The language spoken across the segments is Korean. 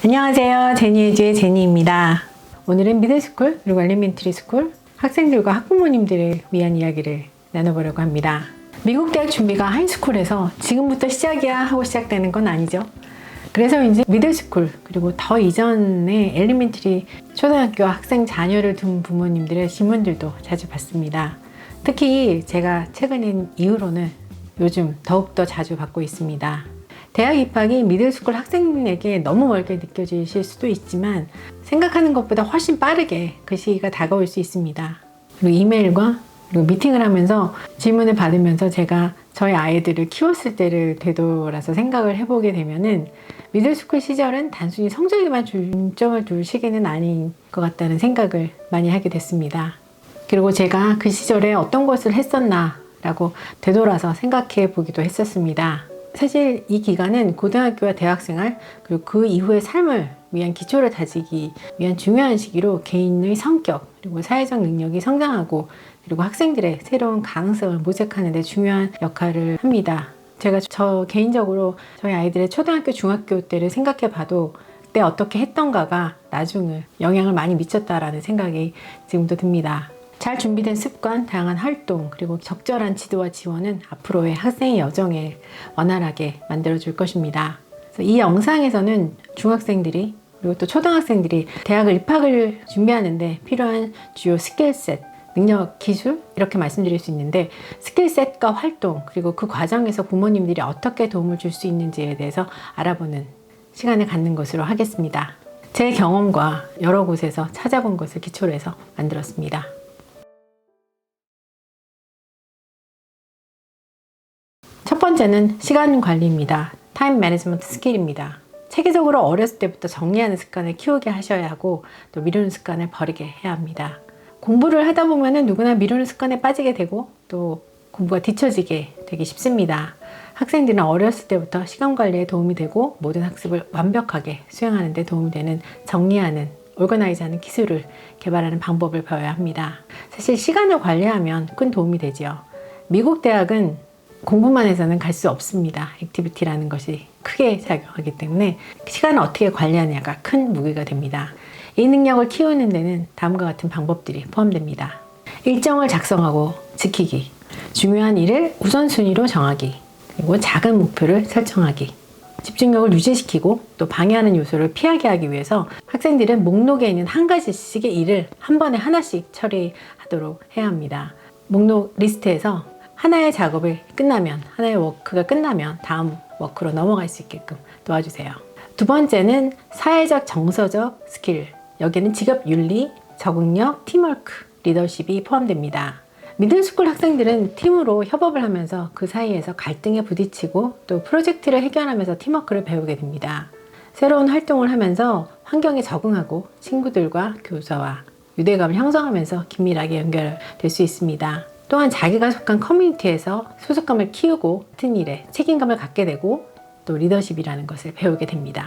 안녕하세요. 제니에즈의 제니입니다. 오늘은 미들스쿨 그리고 엘리멘터리 스쿨 학생들과 학부모님들을 위한 이야기를 나눠보려고 합니다. 미국 대학 준비가 하이스쿨에서 지금부터 시작이야 하고 시작되는 건 아니죠. 그래서 이제 미들스쿨 그리고 더 이전에 엘리멘터리 초등학교 학생 자녀를 둔 부모님들의 질문들도 자주 받습니다. 특히 제가 최근인 이후로는 요즘 더욱더 자주 받고 있습니다. 대학 입학이 미들스쿨 학생에게 너무 멀게 느껴지실 수도 있지만 생각하는 것보다 훨씬 빠르게 그 시기가 다가올 수 있습니다. 그리고 이메일과 그리고 미팅을 하면서 질문을 받으면서 제가 저희 아이들을 키웠을 때를 되돌아서 생각을 해보게 되면은 미들스쿨 시절은 단순히 성적에만 중점을 둘 시기는 아닌 것 같다는 생각을 많이 하게 됐습니다. 그리고 제가 그 시절에 어떤 것을 했었나 라고 되돌아서 생각해 보기도 했었습니다. 사실 이 기간은 고등학교와 대학생활 그리고 그 이후의 삶을 위한 기초를 다지기 위한 중요한 시기로 개인의 성격 그리고 사회적 능력이 성장하고 그리고 학생들의 새로운 가능성을 모색하는 데 중요한 역할을 합니다. 제가 저 개인적으로 저희 아이들의 초등학교, 중학교 때를 생각해 봐도 그때 어떻게 했던가가 나중에 영향을 많이 미쳤다라는 생각이 지금도 듭니다. 잘 준비된 습관, 다양한 활동, 그리고 적절한 지도와 지원은 앞으로의 학생의 여정을 원활하게 만들어줄 것입니다. 그래서 이 영상에서는 중학생들이 그리고 또 초등학생들이 대학을 입학을 준비하는데 필요한 주요 스킬셋, 능력, 기술 이렇게 말씀드릴 수 있는데 스킬셋과 활동 그리고 그 과정에서 부모님들이 어떻게 도움을 줄 수 있는지에 대해서 알아보는 시간을 갖는 것으로 하겠습니다. 제 경험과 여러 곳에서 찾아본 것을 기초로 해서 만들었습니다. 첫 번째는 시간 관리입니다. 타임 매니지먼트 스킬입니다. 체계적으로 어렸을 때부터 정리하는 습관을 키우게 하셔야 하고 또 미루는 습관을 버리게 해야 합니다. 공부를 하다 보면 누구나 미루는 습관에 빠지게 되고 또 공부가 뒤처지게 되기 쉽습니다. 학생들은 어렸을 때부터 시간 관리에 도움이 되고 모든 학습을 완벽하게 수행하는 데 도움이 되는 정리하는 오거나이즈하는 기술을 개발하는 방법을 배워야 합니다. 사실 시간을 관리하면 큰 도움이 되지요. 미국 대학은 공부만 해서는 갈 수 없습니다. 액티비티라는 것이 크게 작용하기 때문에 시간을 어떻게 관리하느냐가 큰 무기가 됩니다. 이 능력을 키우는 데는 다음과 같은 방법들이 포함됩니다. 일정을 작성하고 지키기, 중요한 일을 우선순위로 정하기, 그리고 작은 목표를 설정하기, 집중력을 유지시키고 또 방해하는 요소를 피하게 하기 위해서 학생들은 목록에 있는 한 가지씩의 일을 한 번에 하나씩 처리하도록 해야 합니다. 목록 리스트에서 하나의 작업을 끝나면, 하나의 워크가 끝나면 다음 워크로 넘어갈 수 있게끔 도와주세요. 두 번째는 사회적 정서적 스킬. 여기에는 직업 윤리, 적응력, 팀워크, 리더십이 포함됩니다. 미들스쿨 학생들은 팀으로 협업을 하면서 그 사이에서 갈등에 부딪히고 또 프로젝트를 해결하면서 팀워크를 배우게 됩니다. 새로운 활동을 하면서 환경에 적응하고 친구들과 교사와 유대감을 형성하면서 긴밀하게 연결될 수 있습니다. 또한 자기가 속한 커뮤니티에서 소속감을 키우고 같은 일에 책임감을 갖게 되고 또 리더십이라는 것을 배우게 됩니다.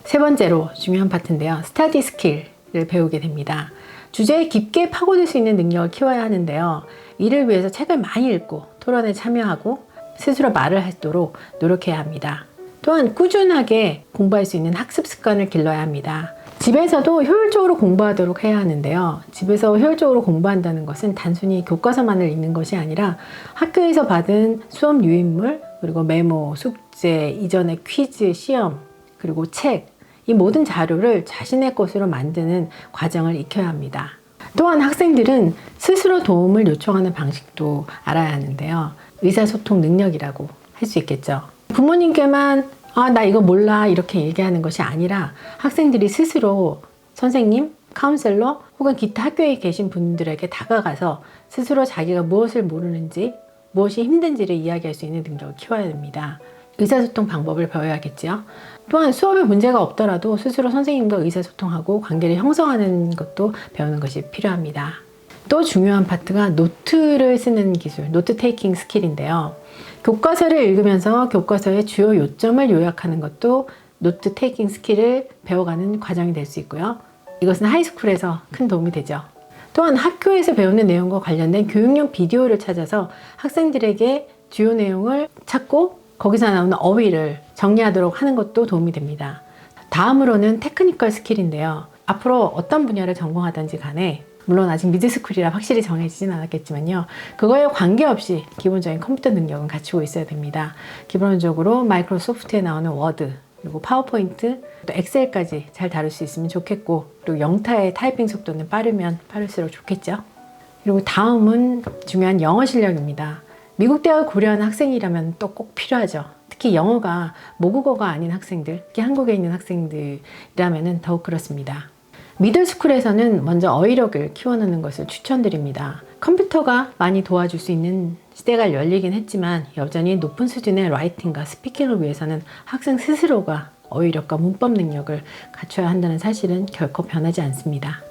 세 번째로 중요한 파트인데요. 스터디 스킬을 배우게 됩니다. 주제에 깊게 파고들 수 있는 능력을 키워야 하는데요. 이를 위해서 책을 많이 읽고 토론에 참여하고 스스로 말을 하도록 노력해야 합니다. 또한 꾸준하게 공부할 수 있는 학습 습관을 길러야 합니다. 집에서도 효율적으로 공부하도록 해야 하는데요. 집에서 효율적으로 공부한다는 것은 단순히 교과서만을 읽는 것이 아니라 학교에서 받은 수업 유인물, 그리고 메모, 숙제, 이전의 퀴즈, 시험, 그리고 책, 이 모든 자료를 자신의 것으로 만드는 과정을 익혀야 합니다. 또한 학생들은 스스로 도움을 요청하는 방식도 알아야 하는데요. 의사소통 능력이라고 할 수 있겠죠. 부모님께만 나 이거 몰라 이렇게 얘기하는 것이 아니라 학생들이 스스로 선생님, 카운셀러 혹은 기타 학교에 계신 분들에게 다가가서 스스로 자기가 무엇을 모르는지 무엇이 힘든지를 이야기할 수 있는 능력을 키워야 됩니다. 의사소통 방법을 배워야겠죠. 또한 수업에 문제가 없더라도 스스로 선생님과 의사소통하고 관계를 형성하는 것도 배우는 것이 필요합니다. 또 중요한 파트가 노트를 쓰는 기술, 노트 테이킹 스킬인데요. 교과서를 읽으면서 교과서의 주요 요점을 요약하는 것도 노트 테이킹 스킬을 배워가는 과정이 될 수 있고요. 이것은 하이스쿨에서 큰 도움이 되죠. 또한 학교에서 배우는 내용과 관련된 교육용 비디오를 찾아서 학생들에게 주요 내용을 찾고 거기서 나오는 어휘를 정리하도록 하는 것도 도움이 됩니다. 다음으로는 테크니컬 스킬인데요. 앞으로 어떤 분야를 전공하든지 간에 물론 아직 미드스쿨이라 확실히 정해지진 않았겠지만요. 그거에 관계없이 기본적인 컴퓨터 능력은 갖추고 있어야 됩니다. 기본적으로 마이크로소프트에 나오는 워드, 그리고 파워포인트, 또 엑셀까지 잘 다룰 수 있으면 좋겠고, 그리고 영타의 타이핑 속도는 빠르면 빠를수록 좋겠죠. 그리고 다음은 중요한 영어 실력입니다. 미국 대학을 고려하는 학생이라면 또 꼭 필요하죠. 특히 영어가 모국어가 아닌 학생들, 특히 한국에 있는 학생들이라면 더욱 그렇습니다. 미들스쿨에서는 먼저 어휘력을 키워놓는 것을 추천드립니다. 컴퓨터가 많이 도와줄 수 있는 시대가 열리긴 했지만 여전히 높은 수준의 라이팅과 스피킹을 위해서는 학생 스스로가 어휘력과 문법 능력을 갖춰야 한다는 사실은 결코 변하지 않습니다.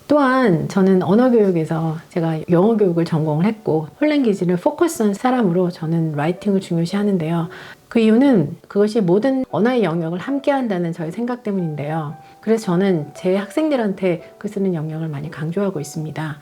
또한 저는 언어교육에서 제가 영어 교육을 전공을 했고 폴랭귀지를 포커스한 사람으로 저는 라이팅을 중요시 하는데요. 그 이유는 그것이 모든 언어의 영역을 함께 한다는 저의 생각 때문인데요. 그래서 저는 제 학생들한테 글 쓰는 영역을 많이 강조하고 있습니다.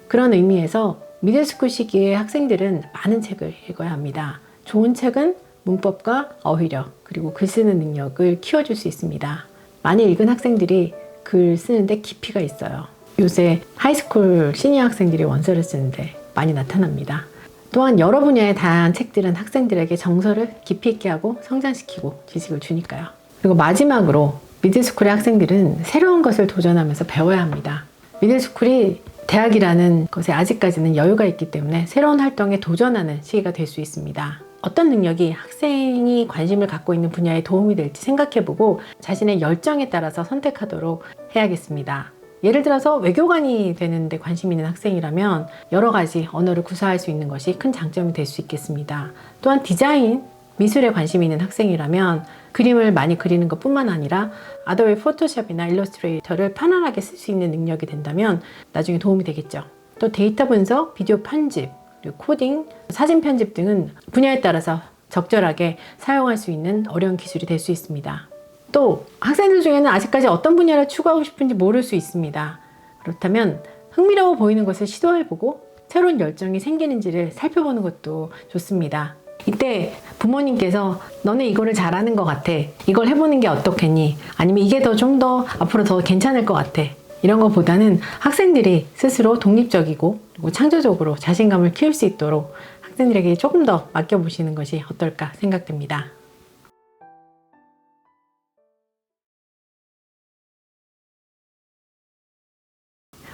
그런 의미에서 미들스쿨 시기에 학생들은 많은 책을 읽어야 합니다. 좋은 책은 문법과 어휘력 그리고 글 쓰는 능력을 키워줄 수 있습니다. 많이 읽은 학생들이 글 쓰는데 깊이가 있어요. 요새 하이스쿨 시니어 학생들이 원서를 쓰는데 많이 나타납니다. 또한 여러 분야의 다양한 책들은 학생들에게 정서를 깊이 있게 하고 성장시키고 지식을 주니까요. 그리고 마지막으로 미들스쿨의 학생들은 새로운 것을 도전하면서 배워야 합니다. 미들스쿨이 대학이라는 것에 아직까지는 여유가 있기 때문에 새로운 활동에 도전하는 시기가 될 수 있습니다. 어떤 능력이 학생이 관심을 갖고 있는 분야에 도움이 될지 생각해보고 자신의 열정에 따라서 선택하도록 해야겠습니다. 예를 들어서 외교관이 되는데 관심 있는 학생이라면 여러 가지 언어를 구사할 수 있는 것이 큰 장점이 될 수 있겠습니다. 또한 디자인, 미술에 관심이 있는 학생이라면 그림을 많이 그리는 것뿐만 아니라 아도be 포토샵이나 일러스트레이터를 편안하게 쓸 수 있는 능력이 된다면 나중에 도움이 되겠죠. 또 데이터 분석, 비디오 편집, 그리고 코딩, 사진 편집 등은 분야에 따라서 적절하게 사용할 수 있는 어려운 기술이 될 수 있습니다. 또 학생들 중에는 아직까지 어떤 분야를 추구하고 싶은지 모를 수 있습니다. 그렇다면 흥미로워 보이는 것을 시도해보고 새로운 열정이 생기는지를 살펴보는 것도 좋습니다. 이때 부모님께서 너네 이거를 잘하는 것 같아. 이걸 해보는 게 어떻겠니? 아니면 이게 좀 더 앞으로 더 괜찮을 것 같아. 이런 것보다는 학생들이 스스로 독립적이고 그리고 창조적으로 자신감을 키울 수 있도록 학생들에게 조금 더 맡겨보시는 것이 어떨까 생각됩니다.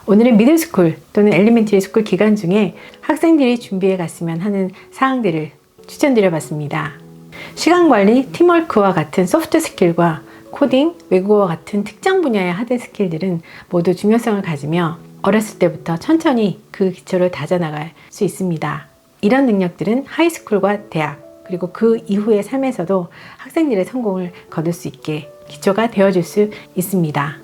오늘은 미들스쿨 또는 엘리멘터리 스쿨 기간 중에 학생들이 준비해 갔으면 하는 사항들을 추천드려 봤습니다. 시간관리, 팀워크와 같은 소프트 스킬과 코딩, 외국어와 같은 특정 분야의 하드 스킬들은 모두 중요성을 가지며 어렸을 때부터 천천히 그 기초를 다져나갈 수 있습니다. 이런 능력들은 하이스쿨과 대학 그리고 그 이후의 삶에서도 학생들의 성공을 거둘 수 있게 기초가 되어줄 수 있습니다.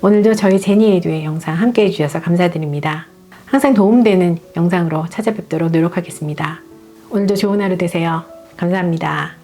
오늘도 저희 제니에듀의 영상 함께 해주셔서 감사드립니다. 항상 도움되는 영상으로 찾아뵙도록 노력하겠습니다. 오늘도 좋은 하루 되세요. 감사합니다.